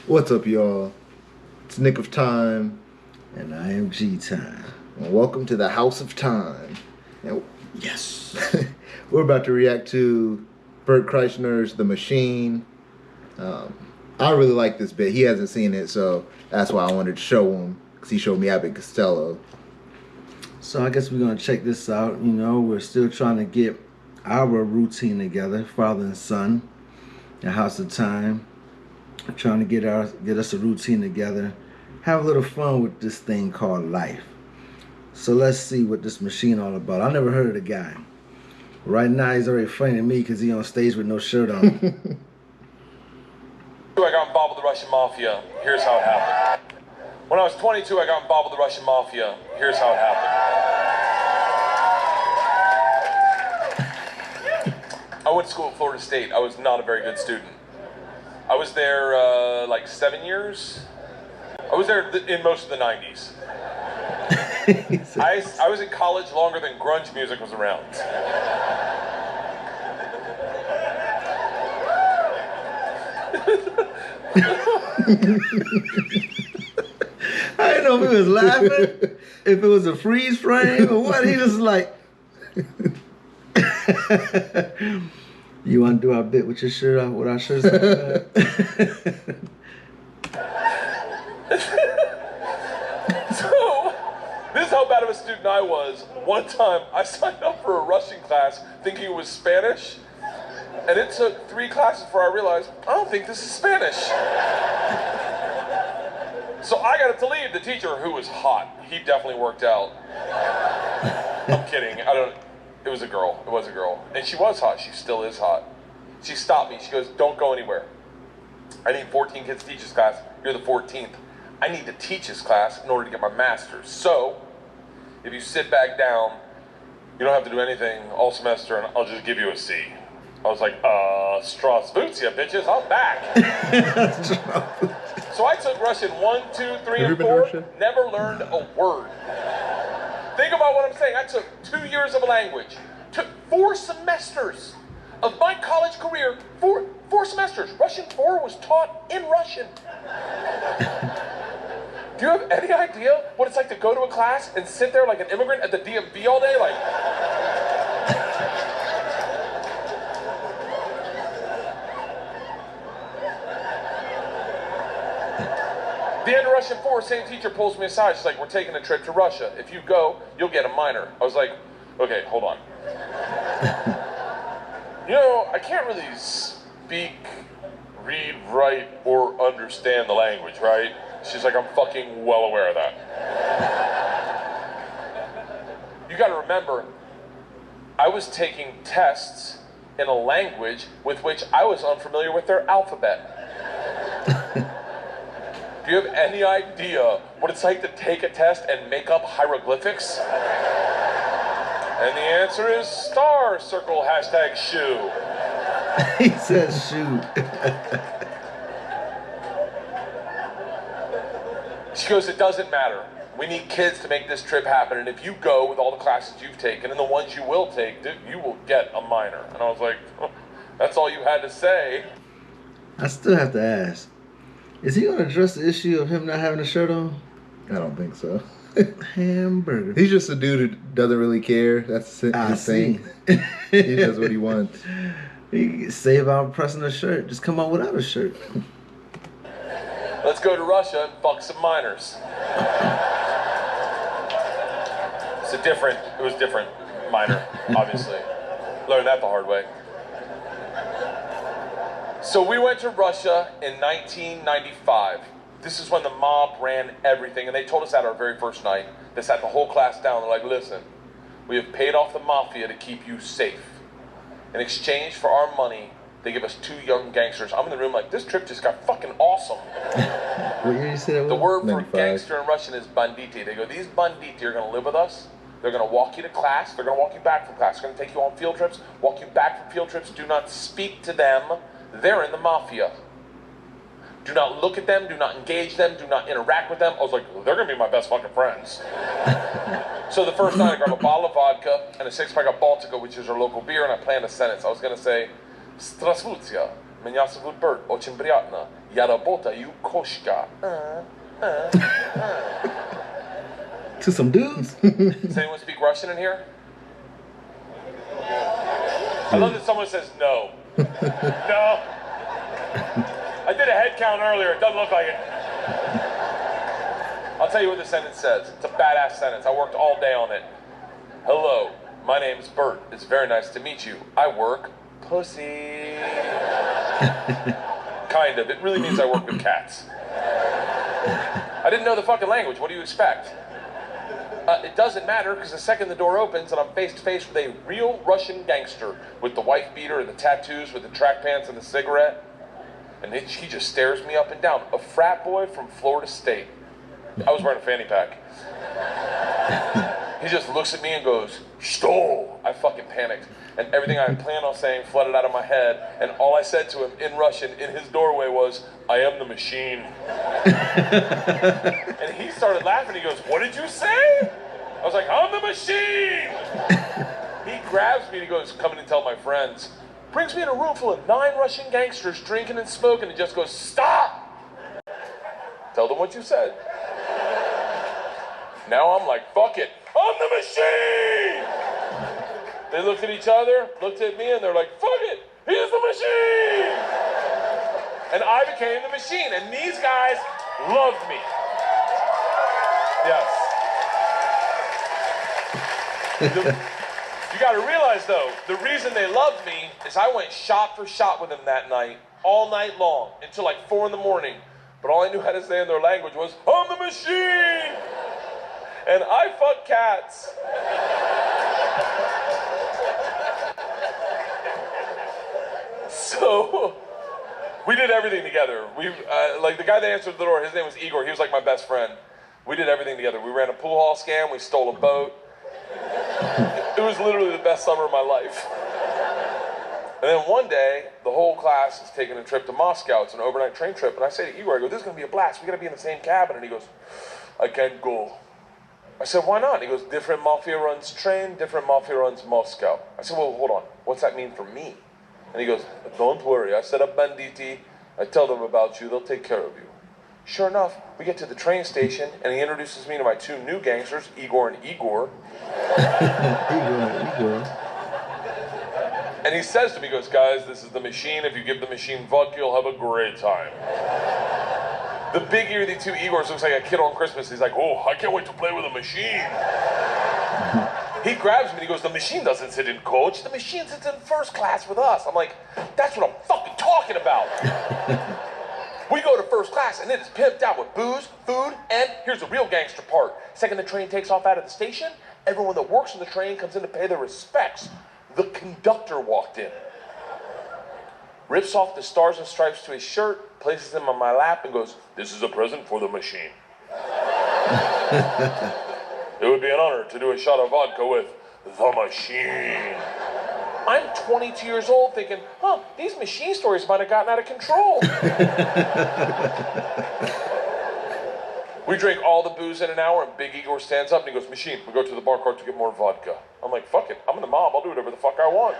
What's up, y'all? It's Nick of Time, And I am G Time. and welcome to the House of Tyme. And Yes. we're about to react to Bert Kreischer's The Machine. I really like this bit. He hasn't seen it, so that's why I wanted to show him, because he showed me Abbott Costello. So I guess we're gonna check this out. You know, we're still trying to get our routine together, father and son, the House of Time. Trying to get us a routine together. Have a little fun with this thing called life. So let's see what this machine all about. I never heard of the guy. Right now he's already funny to me because he on stage with no shirt on. I got involved with the Russian mafia. Here's how it happened. When I was 22, I got involved with the Russian mafia. Here's how it happened. I went to school at Florida State. I was not a very good student. I was there like 7 years. I was there in most of the 90s. I was in college longer than grunge music was around. I didn't know if he was laughing, if it was a freeze frame or what. He was like, you want to do our bit with your shirt off, with our shirts off? So, this is how bad of a student I was. One time, I signed up for a Russian class thinking it was Spanish, and it took 3 classes before I realized, I don't think this is Spanish. So I got to leave. The teacher, who was hot, he definitely worked out. I'm kidding. It was a girl. It was a girl. And she was hot. She still is hot. She stopped me. She goes, don't go anywhere. I need 14 kids to teach this class. You're the 14th. I need to teach this class in order to get my master's. So, if you sit back down, you don't have to do anything all semester, and I'll just give you a C. I was like, Strasvutia, bitches, I'm back. So I took Russian 1, 2, 3, and 4, never learned a word. Think about what I'm saying. I took 2 years of a language, took 4 semesters of my college career, 4 semesters. Russian 4 was taught in Russian. Do you have any idea what it's like to go to a class and sit there like an immigrant at the DMV all day? Like, the end of Russian 4, same teacher pulls me aside. She's like, we're taking a trip to Russia. If you go, you'll get a minor. I was like, okay, hold on. You know, I can't really speak, read, write, or understand the language, right? She's like, I'm fucking well aware of that. You gotta remember, I was taking tests in a language with which I was unfamiliar with their alphabet. Do you have any idea what it's like to take a test and make up hieroglyphics? And the answer is star, circle, hashtag shoe. He says shoot. She goes, it doesn't matter. We need kids to make this trip happen, and if you go with all the classes you've taken and the ones you will take, you will get a minor. And I was like, oh, that's all you had to say. I still have to ask, is he going to address the issue of him not having a shirt on? I don't think so. Hamburger. He's just a dude who doesn't really care. That's his thing. He does what he wants. He can save out pressing a shirt. Just come out without a shirt. Let's go to Russia and fuck some minors. It was different, minor, obviously. Learned that the hard way. So we went to Russia in 1995. This is when the mob ran everything, and they told us that our very first night. They sat the whole class down. They're like, listen, we have paid off the mafia to keep you safe. In exchange for our money, they give us 2 young gangsters. I'm in the room like, this trip just got fucking awesome. What year you said it was? The word 95. for gangster in Russian is banditi. They go, these banditi are going to live with us. They're going to walk you to class. They're going to walk you back from class. They're going to take you on field trips, walk you back from field trips. Do not speak to them. They're in the mafia. Do not look at them. Do not engage them. Do not interact with them. I was like, they're going to be my best fucking friends. So the first night I grabbed a bottle of vodka and a 6-pack of Baltica, which is our local beer, and I planned a sentence. I was going to say, Strasvutia, Меня зовут Bert, очень приятно. Я работаю кошка. To some dudes. Does anyone speak Russian in here? I love that someone says no. No. I did a head count earlier. It doesn't look like it. I'll tell you what the sentence says. It's a badass sentence. I worked all day on it. Hello, my name is Bert. It's very nice to meet you. I work pussy. Kind of. It really means I work with cats. I didn't know the fucking language. What do you expect? It doesn't matter, because the second the door opens and I'm face to face with a real Russian gangster with the wife beater and the tattoos with the track pants and the cigarette, and he just stares me up and down. A frat boy from Florida State. I was wearing a fanny pack. He just looks at me and goes, "Что?" I fucking panicked. And everything I had planned on saying flooded out of my head. And all I said to him in Russian in his doorway was, "I am the machine." And he started laughing. He goes, "What did you say?" I was like, "I'm the machine." He grabs me and he goes, "Come in and tell my friends." Brings me in a room full of 9 Russian gangsters drinking and smoking and just goes, "Stop! Tell them what you said." Now I'm like, fuck it. I'm the machine! They looked at each other, looked at me, and they're like, fuck it, he's the machine! And I became the machine, and these guys loved me. Yes. You gotta realize, though, the reason they loved me is I went shot for shot with them that night, all night long, until like 4 in the morning. But all I knew how to say in their language was, I'm the machine! And I fuck cats. So we did everything together. We like the guy that answered the door, his name was Igor. He was like my best friend. We did everything together. We ran a pool hall scam. We stole a boat. It was literally the best summer of my life. And then one day, the whole class is taking a trip to Moscow. It's an overnight train trip. And I say to Igor, I go, this is going to be a blast. We got to be in the same cabin. And he goes, I can't go. I said, why not? He goes, different mafia runs train, different mafia runs Moscow. I said, well, hold on. What's that mean for me? And he goes, don't worry. I set up banditti. I tell them about you. They'll take care of you. Sure enough, we get to the train station, and he introduces me to my 2 new gangsters, Igor and Igor. Igor. And he says to me, he goes, guys, this is the machine. If you give the machine vodka, you'll have a great time. The big ear of the 2 Igors looks like a kid on Christmas. He's like, oh, I can't wait to play with a machine. He grabs me and he goes, the machine doesn't sit in coach. The machine sits in first class with us. I'm like, that's what I'm fucking talking about. We go to first class and it is pimped out with booze, food, and here's the real gangster part. Second the train takes off out of the station, everyone that works on the train comes in to pay their respects. The conductor walked in, rips off the stars and stripes to his shirt, places them on my lap and goes, this is a present for the machine. It would be an honor to do a shot of vodka with the machine. I'm 22 years old thinking, these machine stories might have gotten out of control. We drink all the booze in an hour and Big Igor stands up and he goes, machine, we go to the bar cart to get more vodka. I'm like, fuck it, I'm in the mob, I'll do whatever the fuck I want.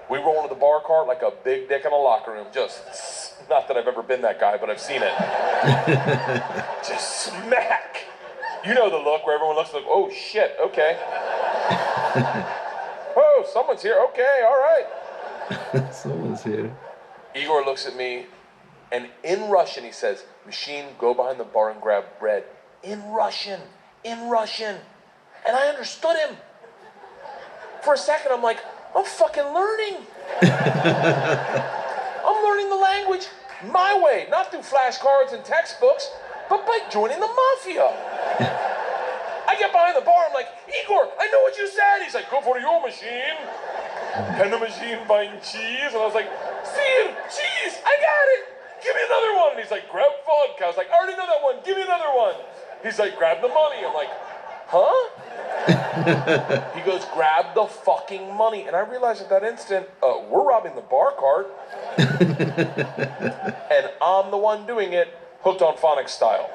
We roll into the bar cart like a big dick in a locker room. Just, not that I've ever been that guy, but I've seen it. Just smack. You know the look where everyone looks like, oh shit, okay. Oh, someone's here, okay, all right. Someone's here. Igor looks at me, and in Russian he says, machine, go behind the bar and grab bread. In Russian. And I understood him. For a second, I'm like, I'm fucking learning. I'm learning the language my way, not through flashcards and textbooks, but by joining the mafia. I get behind the bar, I'm like, Igor, I know what you said. He's like, go for your machine. Can the machine find cheese? And I was like, Sir, cheese, I got it. Give me another one. And he's like, grab vodka. I was like, I already know that one. Give me another one. He's like, grab the money. I'm like, huh? He goes, grab the fucking money. And I realized at that instant, we're robbing the bar cart. And I'm the one doing it, hooked on phonics style.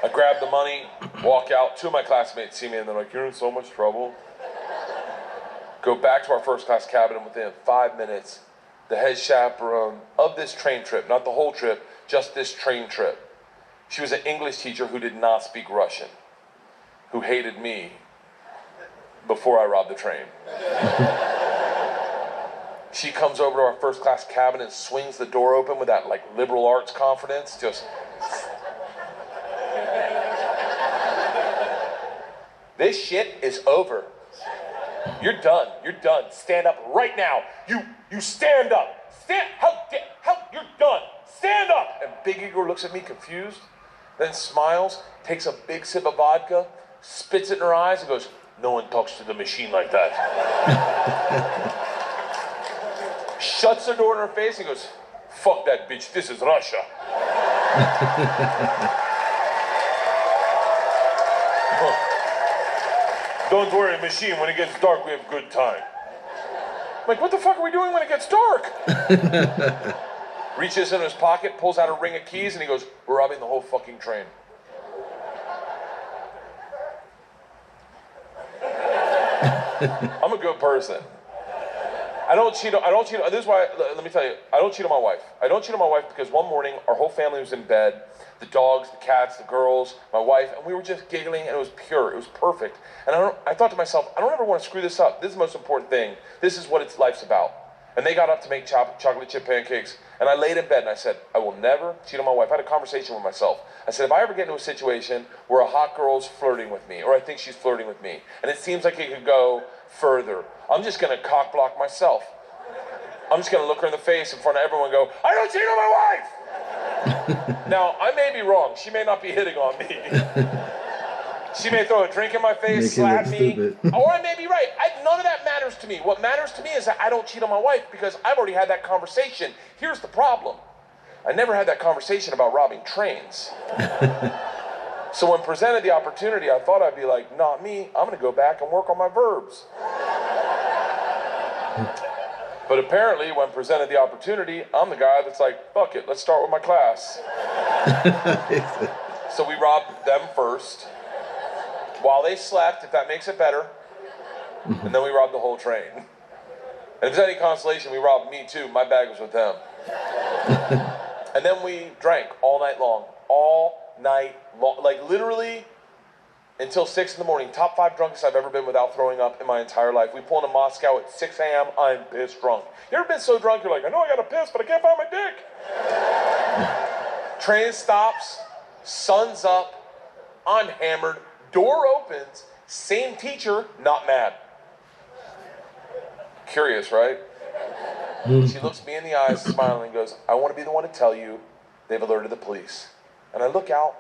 I grab the money, walk out. 2 of my classmates see me and they're like, you're in so much trouble. Go back to our first class cabin, and within 5 minutes, the head chaperone of this train trip, not the whole trip, just this train trip, she was an English teacher who did not speak Russian, who hated me before I robbed the train. She comes over to our first class cabin and swings the door open with that like liberal arts confidence, just. This shit is over. You're done. You're done. Stand up right now. You stand up. You're done. Stand up. And Big Igor looks at me confused, then smiles, takes a big sip of vodka, spits it in her eyes, and goes, "No one talks to the machine like that." Shuts the door in her face and goes, "Fuck that bitch. This is Russia." "Don't worry, machine. When it gets dark, we have a good time." I'm like, what the fuck are we doing when it gets dark? Reaches in his pocket, pulls out a ring of keys, and he goes, "We're robbing the whole fucking train." I'm a good person. I don't cheat. This is why. Let me tell you. I don't cheat on my wife. I don't cheat on my wife because one morning our whole family was in bed. The dogs, the cats, the girls, my wife, and we were just giggling, and it was pure. It was perfect. And I thought to myself, I don't ever want to screw this up. This is the most important thing. This is what life's about. And they got up to make chocolate chip pancakes, and I laid in bed and I said, I will never cheat on my wife. I had a conversation with myself. I said, if I ever get into a situation where a hot girl's flirting with me, or I think she's flirting with me, and it seems like it could go further, I'm just going to cock block myself. I'm just going to look her in the face in front of everyone and go, I don't cheat on my wife! Now, I may be wrong. She may not be hitting on me. She may throw a drink in my face, slap me, or I may be right. None of that matters to me. What matters to me is that I don't cheat on my wife because I've already had that conversation. Here's the problem. I never had that conversation about robbing trains. So when presented the opportunity, I thought I'd be like, not me. I'm going to go back and work on my verbs. But apparently, when presented the opportunity, I'm the guy that's like, fuck it, let's start with my class. So we robbed them first, while they slept, if that makes it better, and then we robbed the whole train. And if it's any consolation, we robbed me too. My bag was with them. And then we drank all night long. Like literally until 6 in the morning. Top 5 drunkest I've ever been without throwing up in my entire life. We pull into Moscow at 6 a.m. I'm pissed drunk. You ever been so drunk you're like, I know I gotta piss, but I can't find my dick? Train stops, sun's up, I'm hammered, door opens, same teacher, not mad. Curious, right? She looks me in the eyes, smiling, and goes, I want to be the one to tell you they've alerted the police. And I look out,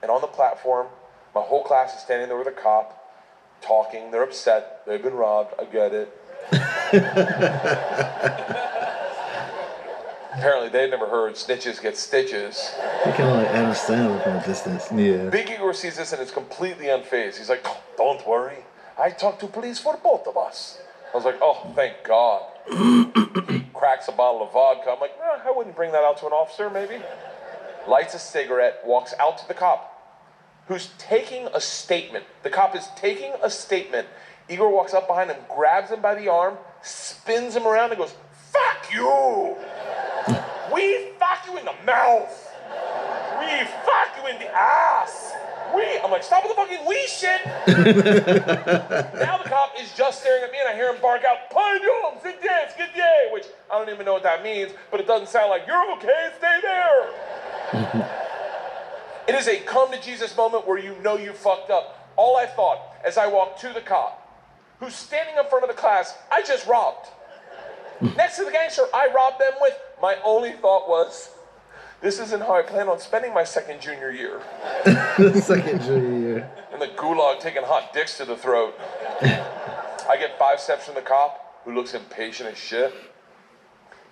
and on the platform, my whole class is standing there with a cop, talking. They're upset. They've been robbed. I get it. Apparently, they'd never heard snitches get stitches. You can only understand it from a distance. Yeah. Big Igor sees this and is completely unfazed. He's like, don't worry. I talked to police for both of us. I was like, oh, thank God. He cracks a bottle of vodka. I'm like, I wouldn't bring that out to an officer, maybe. Lights a cigarette, walks out to the cop, who's taking a statement. The cop is taking a statement. Igor walks up behind him, grabs him by the arm, spins him around and goes, fuck you! We fuck you in the mouth! We fuck you in the ass! I'm like, stop with the fucking we shit! Now the cop is just staring at me and I hear him bark out, Pardon, sit down, get day, which I don't even know what that means, but it doesn't sound like, you're okay, stay there! It is a come to Jesus moment where you know you fucked up. All I thought as I walked to the cop, who's standing in front of the class I just robbed. Next to the gangster I robbed them with, my only thought was, this isn't how I plan on spending my second junior year. Second junior year. In the gulag taking hot dicks to the throat. I get 5 steps from the cop, who looks impatient as shit.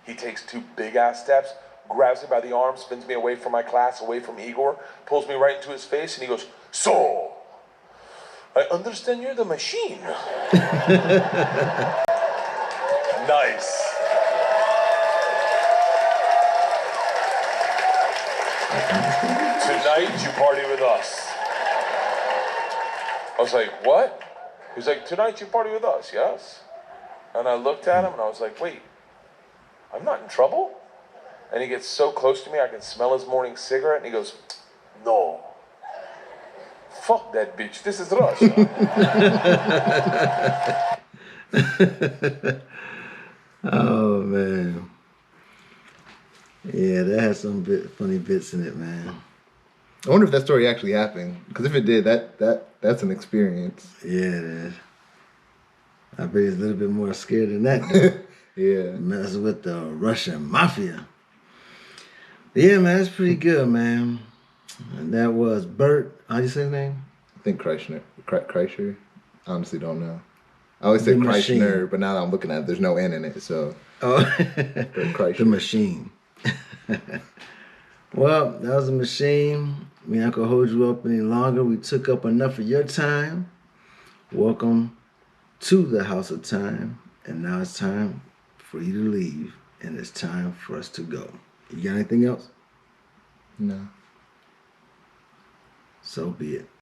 He takes 2 big ass steps, grabs me by the arm, spins me away from my class, away from Igor, pulls me right into his face, and he goes, so, I understand you're the machine. Nice. Tonight you party with us. I was like, what? He's like, tonight you party with us, yes? And I looked at him and I was like, wait, I'm not in trouble? And he gets so close to me, I can smell his morning cigarette, and he goes, no. Fuck that bitch, this is Russia. Oh, man. Yeah, that has some funny bits in it, man. I wonder if that story actually happened. Because if it did, that's an experience. Yeah, it is. I bet he's a little bit more scared than that, though. Yeah. Messing with the Russian mafia. Yeah, man, that's pretty good, man. And that was Bert. How'd you say his name? I think Kreischer. I honestly don't know. I always say The Machine. Kreischer, but now that I'm looking at it, there's no N in it, so Oh, Bert Kreischer. The Machine. Well, that was The Machine. We're not going to hold you up any longer. We took up enough of your time. Welcome to the House of Tyme. And now it's time for you to leave. And it's time for us to go. You got anything else? No. So be it.